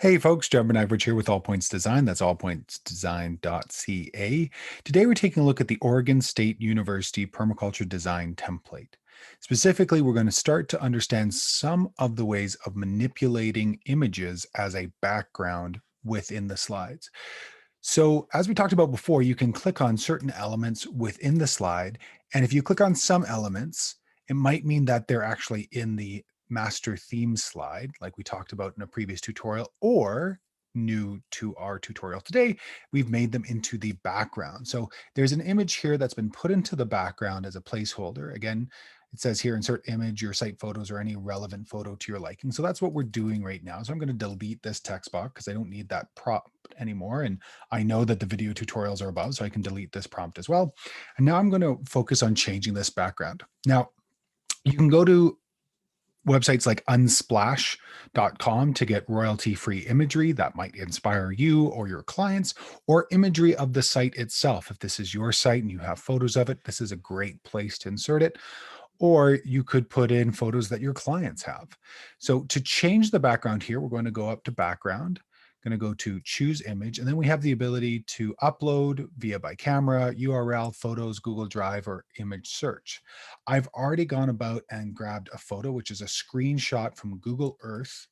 Hey folks, Bernakevitch here with All Points Design. That's allpointsdesign.ca. Today we're taking a look at the Oregon State University Permaculture Design Template. Specifically, we're going to start to understand some of the ways of manipulating images as a background within the slides. So as we talked about before, you can click on certain elements within the slide. And if you click on some elements, it might mean that they're actually in the master theme slide, like we talked about in a previous tutorial, or new to our tutorial today, we've made them into the background. So there's an image here that's been put into the background as a placeholder. Again, it says here, insert image, your site photos, or any relevant photo to your liking. So that's what we're doing right now. So I'm going to delete this text box because I don't need that prompt anymore. And I know that the video tutorials are above, so I can delete this prompt as well. And now I'm going to focus on changing this background. Now, you can go to websites like unsplash.com to get royalty-free imagery that might inspire you or your clients, or imagery of the site itself. If this is your site and you have photos of it, this is a great place to insert it. Or you could put in photos that your clients have. So to change the background here, we're going to go up to background, going to go to choose image, and then we have the ability to upload via by camera, URL, photos, Google Drive, or image search. I've already gone about and grabbed a photo, which is a screenshot from Google Earth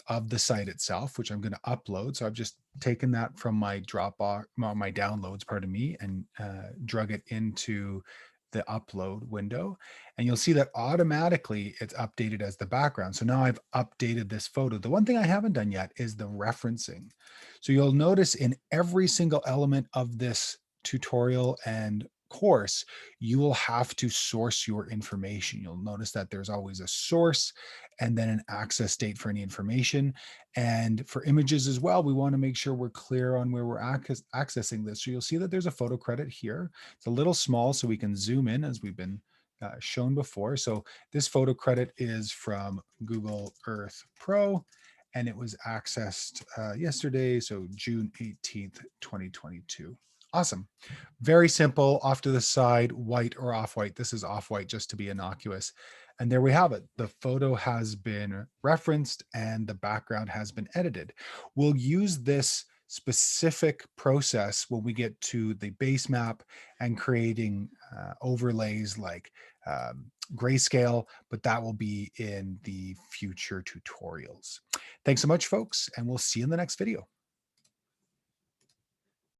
of the site itself, which I'm going to upload. So I've just taken that from my Dropbox, my downloads, pardon me, and drug it into the upload window, and you'll see that automatically it's updated as the background. So now I've updated this photo. The one thing I haven't done yet is the referencing. So you'll notice in every single element of this tutorial and course, you will have to source your information. You'll notice that there's always a source and then an access date for any information. And for images as well, we want to make sure we're clear on where we're accessing this. So you'll see that there's a photo credit here. It's a little small, so we can zoom in as we've been shown before. So this photo credit is from Google Earth Pro, and it was accessed yesterday, so June 18th, 2022. Awesome. Very simple, off to the side, white or off-white. This is off-white just to be innocuous. And there we have it. The photo has been referenced and the background has been edited. We'll use this specific process when we get to the base map and creating overlays like grayscale, but that will be in the future tutorials. Thanks so much, folks, and we'll see you in the next video.